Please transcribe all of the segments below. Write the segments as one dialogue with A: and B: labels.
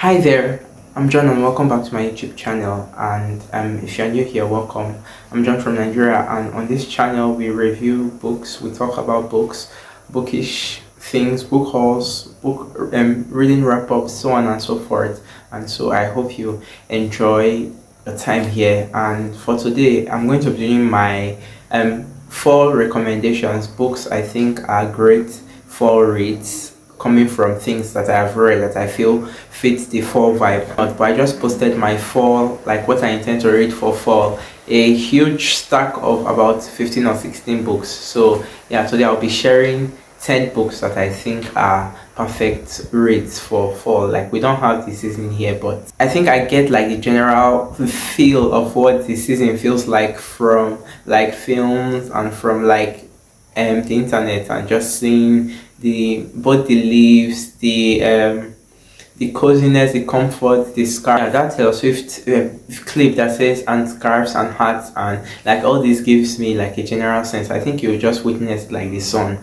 A: Hi there, I'm John and welcome back to my YouTube channel. And if you're new here, welcome. I'm John from Nigeria, and on this channel we review books, we talk about books, bookish things, book hauls, book reading wrap-ups, so on and so forth. And so I hope you enjoy your time here. And for today, I'm going to be doing my fall recommendations, books I think are great fall reads coming from things that I have read that I feel fits the fall vibe. But I just posted my fall, like what I intend to read for fall, a huge stack of about 15 or 16 books. So yeah, today I'll be sharing 10 books that I think are perfect reads for fall. Like, we don't have the season here, but I think I get like the general feel of what the season feels like from like films and from like the internet, and just seeing the both the leaves, the coziness, the comfort, the scarf. Yeah, that Taylor Swift clip that says "and scarves and hats," and like all this gives me like a general sense. I think you just witnessed like the sun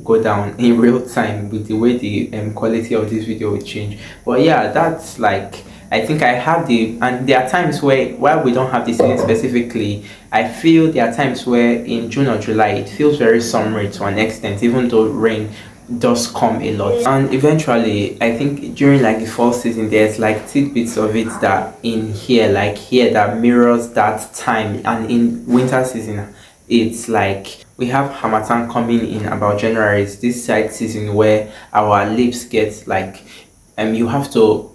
A: go down in real time with the way the quality of this video will change. But yeah, that's like, I think I have and there are times where, while we don't have the season specifically, I feel there are times where in June or July it feels very summery to an extent, even though rain does come a lot. And eventually, I think during like the fall season, there's like tidbits of it that in here, like here, that mirrors that time. And in winter season, it's like we have Hamatan coming in about January. It's this side season where our lips get like, you have to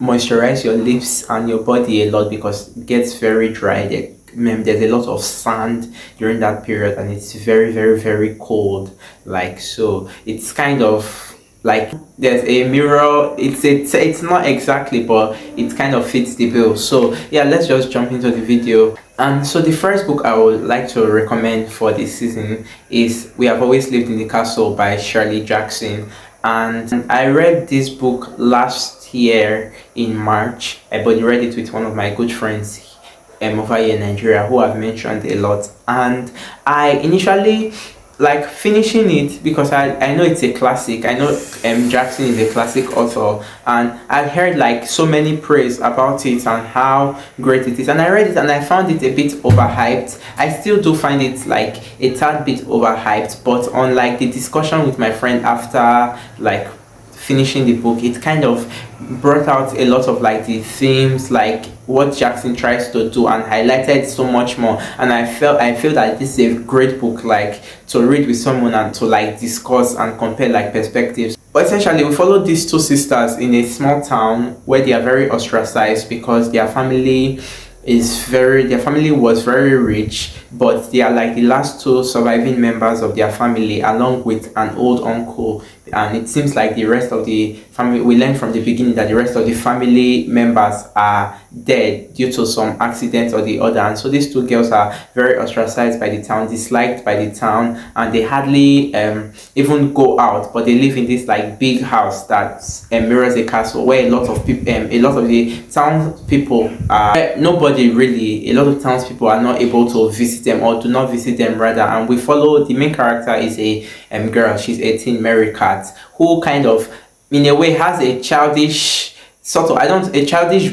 A: moisturize your lips and your body a lot because it gets very dry. There's a lot of sand during that period, and it's very, very, very cold. Like, so it's kind of like there's a mirror. It's not exactly, but it kind of fits the bill. So yeah, let's just jump into the video. And so the first book I would like to recommend for this season is We Have Always Lived in the Castle by Shirley Jackson. And I read this book last year in March. I read it with one of my good friends over here in Nigeria, who I've mentioned a lot. And I initially like finishing it because I know it's a classic. I know Jackson is a classic author, and I heard like so many praise about it and how great it is. And I read it and I found it a bit overhyped. I still do find it like a tad bit overhyped, but on like the discussion with my friend after like finishing the book, it kind of brought out a lot of like the themes, like what Jackson tries to do, and highlighted so much more. And I feel that this is a great book like to read with someone and to like discuss and compare like perspectives. But essentially, we follow these two sisters in a small town where they are very ostracized because their family was very rich, but they are like the last two surviving members of their family, along with an old uncle. And it seems like the rest of the family, we learned from the beginning that the rest of the family members are dead due to some accident or the other. And so these two girls are very ostracized by the town, disliked by the town, and they hardly even go out, but they live in this like big house that mirrors a castle, where a lot of people, a lot of the townspeople are a lot of townspeople are not able to visit them, or do not visit them rather. And we follow, the main character is a girl. She's 18, Mary Cat, who kind of in a way has a childish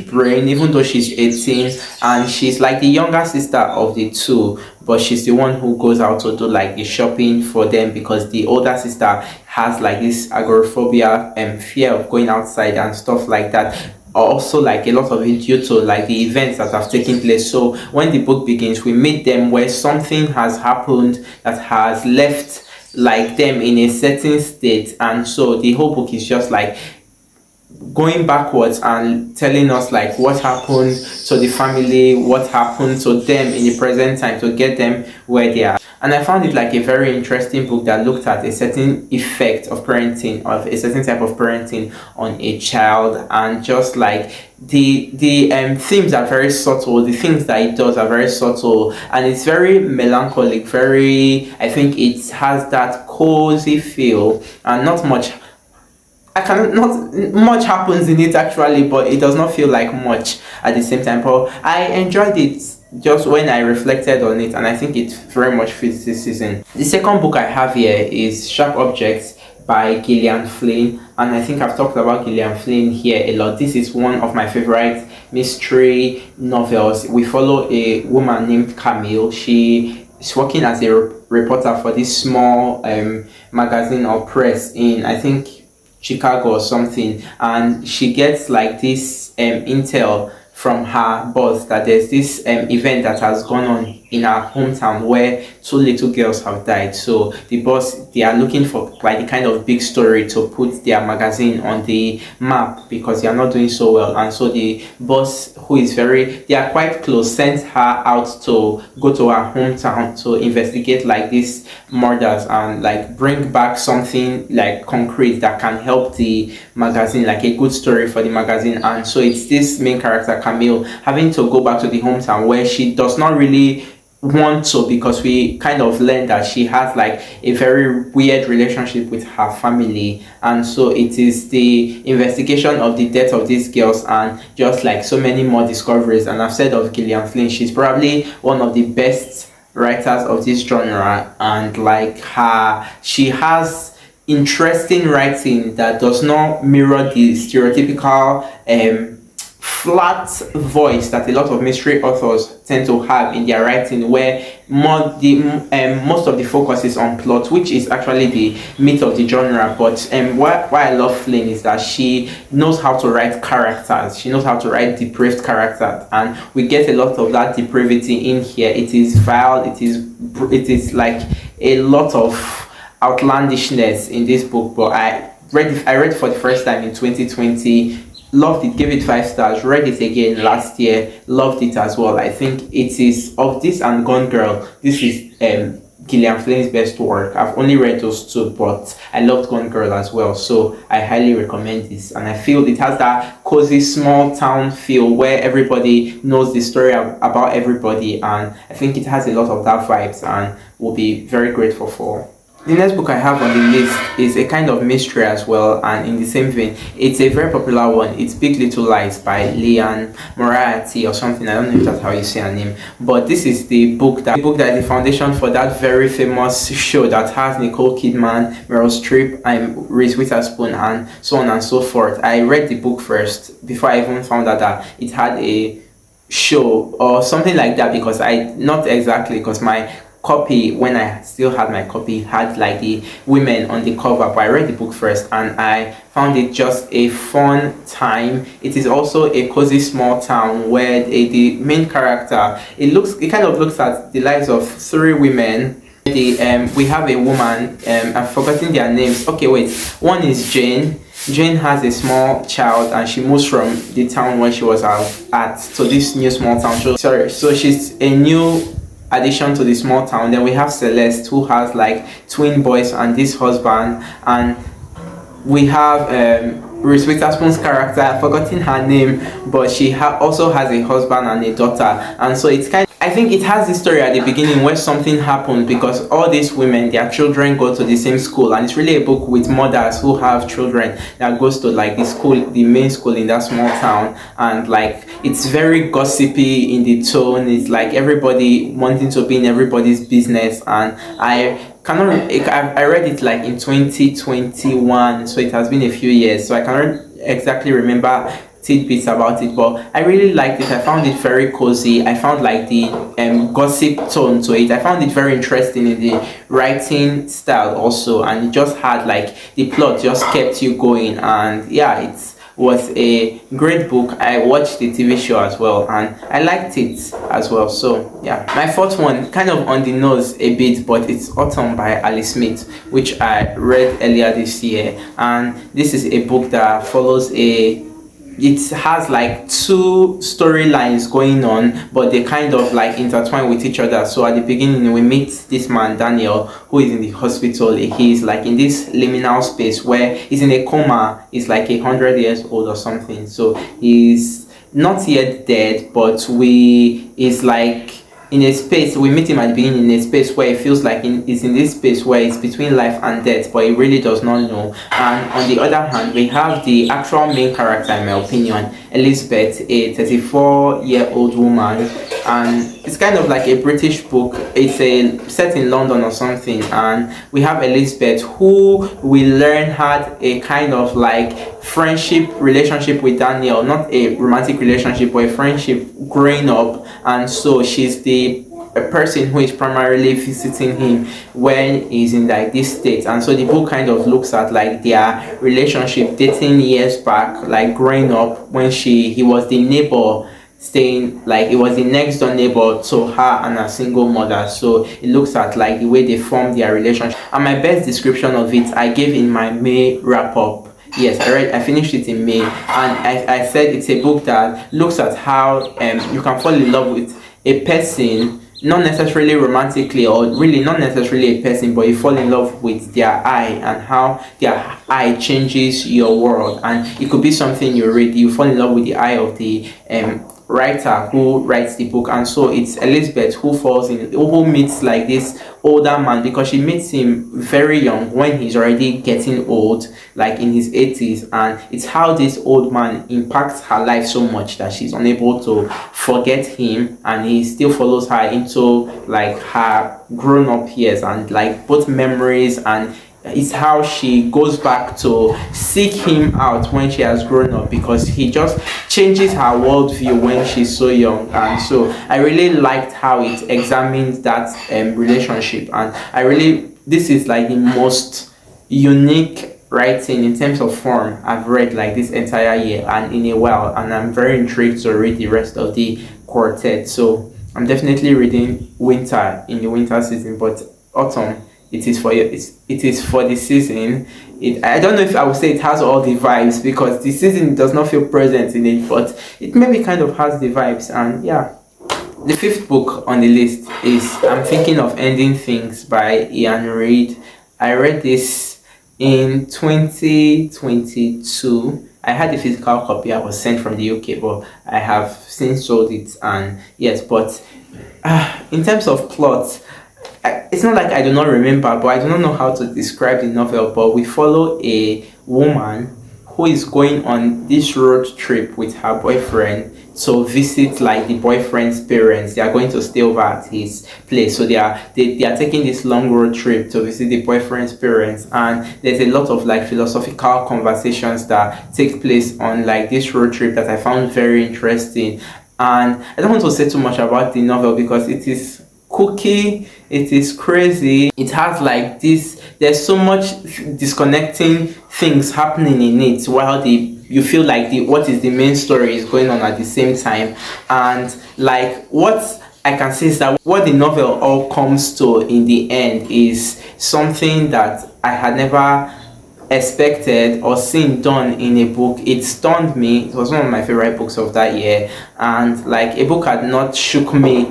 A: brain, even though she's 18, and she's like the younger sister of the two, but she's the one who goes out to do like the shopping for them, because the older sister has like this agoraphobia and fear of going outside and stuff like that. Also, like a lot of it due to like the events that have taken place. So when the book begins, we meet them where something has happened that has left like them in a certain state, and so the whole book is just like going backwards and telling us like what happened to the family, what happened to them in the present time to get them where they are. And I found it like a very interesting book that looked at a certain effect of parenting, of a certain type of parenting on a child, and just like the themes are very subtle, the things that it does are very subtle, and it's very melancholic, very, I think it has that cozy feel, and not much happens in it actually, but it does not feel like much at the same time. But I enjoyed it just when I reflected on it, and I think it very much fits this season. The second book I have here is Sharp Objects by Gillian Flynn, and I think I've talked about Gillian Flynn here a lot. This is one of my favorite mystery novels. We follow a woman named Camille. She is working as a reporter for this small magazine or press in, I think, Chicago or something, and she gets like this intel from her boss that there's this event that has gone on in our hometown where two little girls have died. So the boss, they are looking for like the kind of big story to put their magazine on the map because they are not doing so well. And so the boss, who is they are quite close, sent her out to go to her hometown to investigate like these murders and like bring back something like concrete that can help the magazine, like a good story for the magazine. And so it's this main character Camille having to go back to the hometown where she does not really want to, because we kind of learned that she has like a very weird relationship with her family, and so it is the investigation of the death of these girls and just like so many more discoveries. And I've said of Gillian Flynn, she's probably one of the best writers of this genre, and like she has interesting writing that does not mirror the stereotypical flat voice that a lot of mystery authors tend to have in their writing, where most of the focus is on plot, which is actually the meat of the genre. But why I love Flynn is that she knows how to write characters. She knows how to write depraved characters, and we get a lot of that depravity in here. It is vile. It is like a lot of outlandishness in this book. But I read it for the first time in 2020. Loved it, gave it 5 stars. Read it again last year, loved it as well. I think it is, of this and Gone Girl, this is Gillian Flynn's best work. I've only read those two, but I loved Gone Girl as well, so I highly recommend this. And I feel it has that cozy small town feel where everybody knows the story about everybody, and I think it has a lot of that vibes and will be very grateful for. The next book I have on the list is a kind of mystery as well, and in the same vein, it's a very popular one. It's Big Little Lies by Leanne Moriarty or something. I don't know if that's how you say her name, but this is the book that is the foundation for that very famous show that has Nicole Kidman, Meryl Streep, and Reese Witherspoon, and so on and so forth. I read the book first before I even found out that it had a show or something like that, because my copy, when I still had my copy, had like the women on the cover, but I read the book first and I found it just a fun time. It is also a cozy small town where the main character, it kind of looks at the lives of 3 women. We have a woman, I've forgotten their names. Okay, wait, one is Jane. Jane has a small child and she moves from the town where she was at to this new small town. So she's a new addition to the small town. Then we have Celeste, who has like twin boys and this husband, and we have Reese Witherspoon's character. I've forgotten her name, but she also has a husband and a daughter. And so it's I think it has this story at the beginning where something happened, because all these women, their children go to the same school, and it's really a book with mothers who have children that goes to like the main school in that small town, and like it's very gossipy in the tone. It's like everybody wanting to be in everybody's business, and I read it like in 2021, so it has been a few years, so I cannot exactly remember tidbits about it, but I really liked it. I found it very cozy. I found like the gossip tone to it. I found it very interesting in the writing style also, and it just had like the plot just kept you going, and yeah, it was a great book. I watched the TV show as well and I liked it as well. So yeah, my 4th one, kind of on the nose a bit, but it's Autumn by Alice Smith, which I read earlier this year, and this is a book that follows it has like 2 storylines going on, but they kind of like intertwine with each other. So at the beginning we meet this man Daniel, who is in the hospital. He's like in this liminal space where he's in a coma. He's like 100 years old or something, so he's not yet dead, but is like in a space. We meet him at the beginning in a space where it feels like he's in this space where it's between life and death, but he really does not know. And on the other hand, we have the actual main character, in my opinion, Elizabeth, a 34-year-old woman, and it's kind of like a British book. It's a set in London or something, and we have Elizabeth, who we learn had a kind of like friendship relationship with Daniel, not a romantic relationship but a friendship growing up, and so she's the a person who is primarily visiting him when he's in like this state. And so the book kind of looks at like their relationship dating years back, like growing up when he was the neighbor, staying like it was the next door neighbor to her and her single mother. So it looks at like the way they formed their relationship. And my best description of it I gave in my May wrap up. Yes, I finished it in May, and I said it's a book that looks at how you can fall in love with a person, not necessarily romantically, or really not necessarily a person, but you fall in love with their eye and how their eye changes your world. And it could be something you read, you fall in love with the eye of the writer who writes the book. And so it's Elizabeth who meets like this older man, because she meets him very young when he's already getting old, like in his 80s, and it's how this old man impacts her life so much that she's unable to forget him, and he still follows her into like her grown-up years, and like both memories, and it's how she goes back to seek him out when she has grown up, because he just changes her worldview when she's so young. And so I really liked how it examines that relationship, and this is like the most unique writing in terms of form I've read like this entire year and in a while, and I'm very intrigued to read the rest of the quartet. So I'm definitely reading winter in the winter season, but autumn, it is for the season. I don't know if I would say it has all the vibes, because the season does not feel present in it, but it maybe kind of has the vibes. And yeah, the fifth book on the list is I'm Thinking of Ending Things by Ian Reid. I read this in 2022. I had a physical copy. I was sent from the UK, but I have since sold it. And yes, but in terms of plot, it's not like I do not remember, but I do not know how to describe the novel. But we follow a woman who is going on this road trip with her boyfriend to visit like the boyfriend's parents. They are going to stay over at his place, so they are taking this long road trip to visit the boyfriend's parents. And there's a lot of like philosophical conversations that take place on like this road trip that I found very interesting. And I don't want to say too much about the novel because it is kooky, it is crazy, it has like this, there's so much disconnecting things happening in it, while you feel like what is the main story is going on at the same time. And like what I can say is that what the novel all comes to in the end is something that I had never expected or seen done in a book. It stunned me. It was one of my favorite books of that year, and like a book had not shook me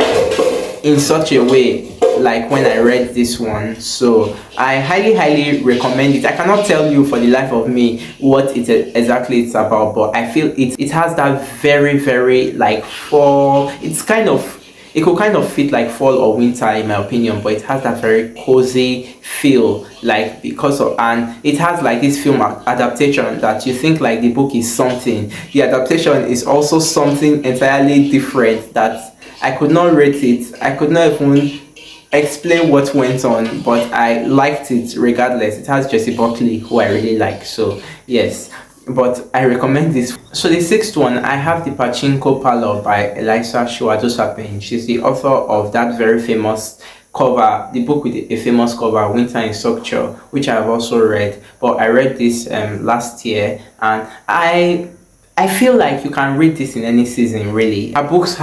A: in such a way like when I read this one. So I highly recommend it. I cannot tell you for the life of me what exactly it's about, but I feel it has that very like fall. It could kind of fit like fall or winter in my opinion, but it has that very cozy feel, like and it has like this film adaptation that you think like the book is something, the adaptation is also something entirely different that I could not rate it. I could not even explain what went on, but I liked it regardless. It has Jessie Buckley, who I really like. So yes, but I recommend this. So the sixth one, I have The Pachinko Parlor by Elisa Shuadosapin. She's the author of that very famous cover, the book with a famous cover, Winter in Structure, which I have also read. But I read this last year, and I feel like you can read this in any season, really. Her books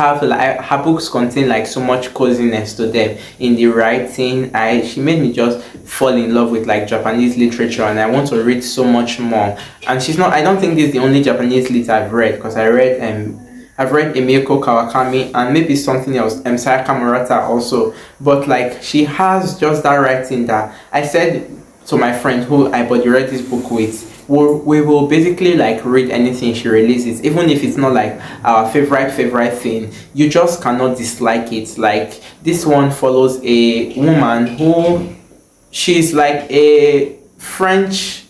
A: contain like so much coziness to them in the writing. She made me just fall in love with like Japanese literature, and I want to read so much more. And I don't think this is the only Japanese lit I've read, because I've read Emiko Kawakami and maybe something else, Sayaka Murata also. But like she has just that writing that I said to my friend who I read this book with, we will basically like read anything she releases, even if it's not like our favorite thing. You just cannot dislike it. Like this one follows a woman who she's like a French,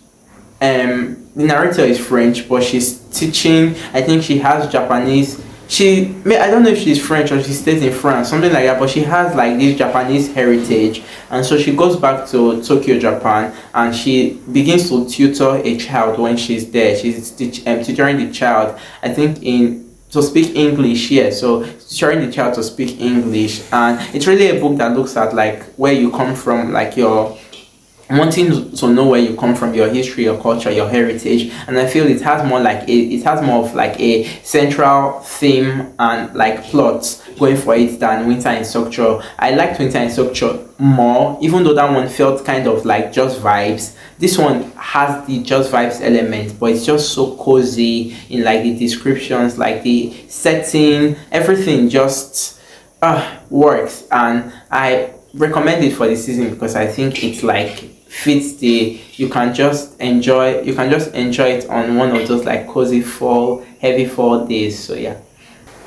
A: the narrator is French, but she's teaching, I think she has Japanese I don't know if she's French or she stays in France, something like that, but she has like this Japanese heritage, and so she goes back to Tokyo, Japan, and she begins to tutor a child when she's there. She's tutoring the child, I think, in to speak English. Yeah, so tutoring the child to speak English, and it's really a book that looks at like where you come from, like your wanting to know where you come from, your history, your culture, your heritage. And I feel it has more like it has more of like a central theme and like plot going for it than Winter in Structure. I liked Winter in Structure more, even though that one felt kind of like just vibes. This one has the just vibes element, but it's just so cozy in like the descriptions, like the setting, everything just works. And I recommend it for the season because I think it's like fits the you can just enjoy it on one of those like cozy fall, heavy fall days. So yeah.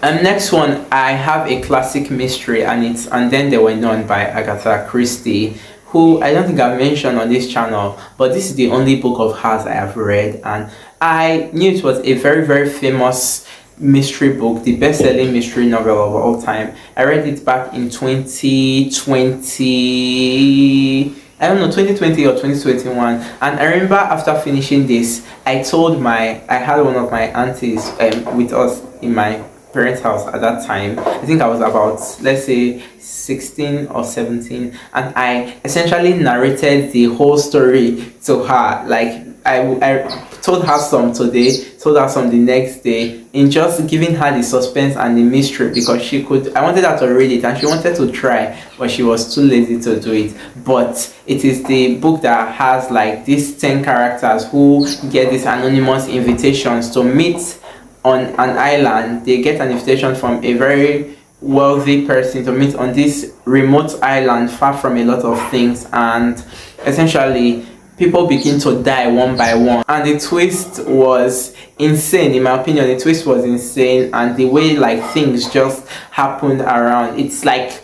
A: Next one, I have a classic mystery, and it's And Then There Were None by Agatha Christie, who I don't think I've mentioned on this channel, but this is the only book of hers I have read, and I knew it was a very, very famous mystery book, the best-selling mystery novel of all time. I read it back in 2020, I don't know, 2020 or 2021, and I remember after finishing this, I had one of my aunties with us in my parents' house at that time. I think I was about, let's say, 16 or 17, and I essentially narrated the whole story to her. Like I told her some today, told her some the next day, in just giving her the suspense and the mystery, because I wanted her to read it and she wanted to try, but she was too lazy to do it. But it is the book that has like these 10 characters who get these anonymous invitations to meet on an island. They get an invitation from a very wealthy person to meet on this remote island far from a lot of things, and essentially people begin to die one by one, and the twist was insane. In my opinion, the twist was insane, and the way like things just happened around, it's like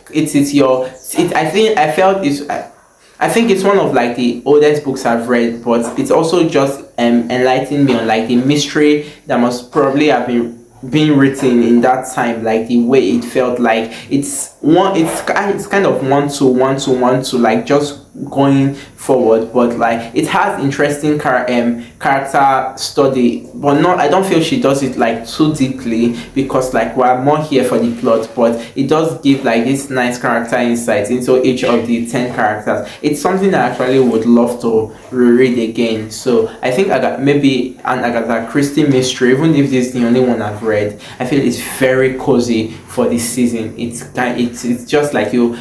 A: I think it's one of like the oldest books I've read, but it's also just enlightened me on like the mystery that must probably have been being written in that time, like the way it felt like it's kind of one to like just going forward, but like it has interesting character study, but not, I don't feel she does it like too deeply, because like we're more here for the plot, but it does give like this nice character insights into each of the 10 characters. It's something that I actually would love to reread again. So I think I got maybe an Agatha Christie mystery, even if this is the only one I've read. I feel it's very cozy for this season. It's just like you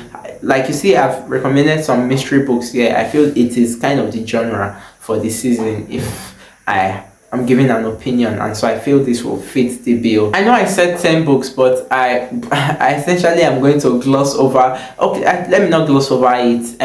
A: see, I've recommended some mystery books here. I feel it is kind of the genre for this season if I'm giving an opinion, and so I feel this will fit the bill. I know I said 10 books, but I essentially am going to gloss over. Okay, let me not gloss over it.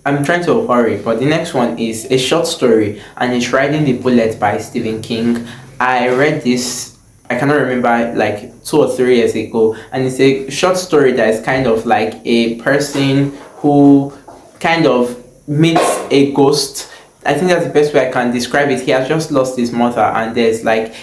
A: I'm trying to hurry, but the next one is a short story, and it's Riding the Bullet by Stephen King. I read this, I cannot remember, like 2 or 3 years ago, and it's a short story that is kind of like a person who kind of meets a ghost. I think that's the best way I can describe it. He has just lost his mother, and there's this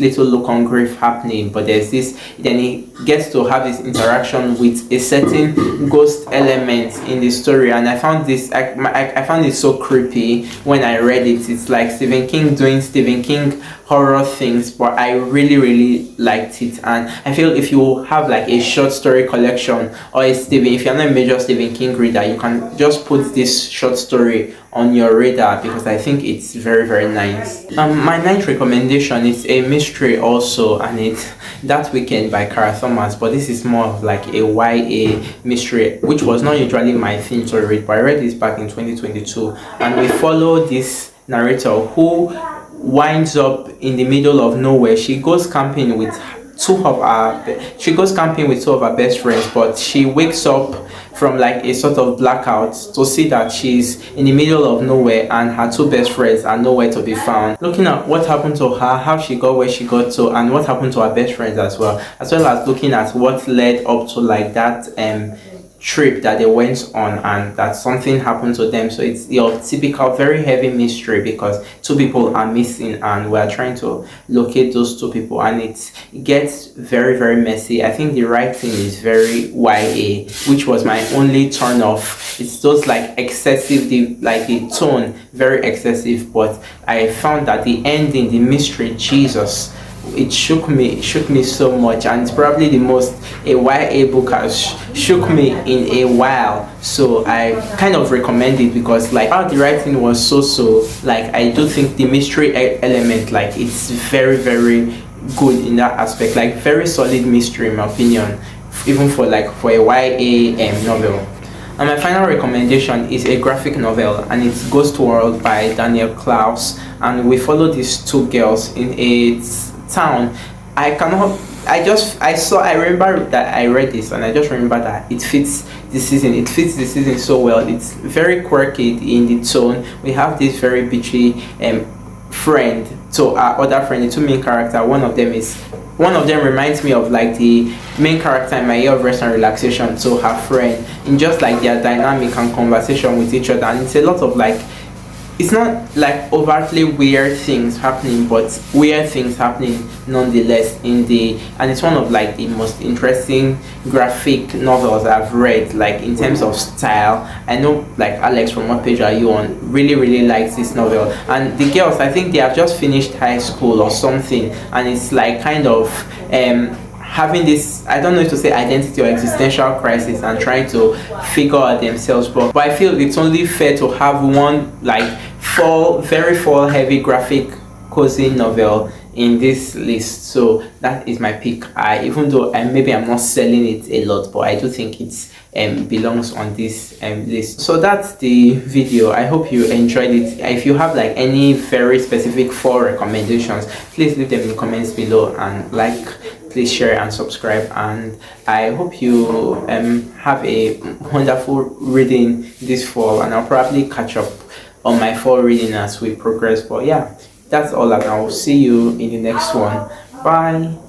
A: little look on grief happening, but then he gets to have this interaction with a certain ghost element in the story, and I found it so creepy when I read it. It's like Stephen King doing Stephen King horror things, but I really, really liked it. And I feel if you have like a short story collection, or if you're not a major Stephen King reader, you can just put this short story on your radar, because I think it's very, very nice. My ninth recommendation is a mystery also, and it's That Weekend by Kara Thomas, but this is more of like a YA mystery, which was not usually my thing to read, but I read this back in 2022, and we follow this narrator who winds up in the middle of nowhere. She goes camping with two of her best friends, but she wakes up from like a sort of blackout to see that she's in the middle of nowhere and her two best friends are nowhere to be found. Looking at what happened to her, how she got where she got to, and what happened to her best friends as well as looking at what led up to like that trip that they went on and that something happened to them. So it's your typical very heavy mystery because two people are missing and we're trying to locate those two people, and it gets very, very messy. I think the writing is very YA, which was my only turn off. It's just like excessive, the tone very excessive, but I found that the ending, the mystery, Jesus, it shook me so much, and it's probably the most a YA book has shook me in a while. So I kind of recommend it because like how the writing was so, like I do think the mystery element, like it's very, very good in that aspect, like very solid mystery in my opinion, even for a YA novel. And my final recommendation is a graphic novel, and it's Ghost World by Daniel Klaus. And we follow these two girls in a town. I remember that I read this, and I just remember that it fits the season. It fits the season so well. It's very quirky in the tone. We have this very bitchy friend. So our other friend, the two main character, one of them reminds me of like the main character in My Year of Rest and Relaxation. So her friend, in just like their dynamic and conversation with each other, and it's a lot of like, it's not like overtly weird things happening, but weird things happening nonetheless and it's one of like the most interesting graphic novels I've read, like in terms of style. I know like Alex from What Page Are You On really likes this novel, and the girls, I think they have just finished high school or something, and it's like kind of having this, I don't know if to say identity or existential crisis, and trying to figure out themselves. But I feel it's only fair to have one like very fall heavy graphic cozy novel in this list. So that is my pick. Even though maybe I'm not selling it a lot, but I do think it's belongs on this list. So that's the video. I hope you enjoyed it. If you have like any very specific 4 recommendations, please leave them in the comments below, and please share and subscribe. And I hope you have a wonderful reading this fall, and I'll probably catch up on my fall reading as we progress. But yeah, that's all, and I will see you in the next one. Bye.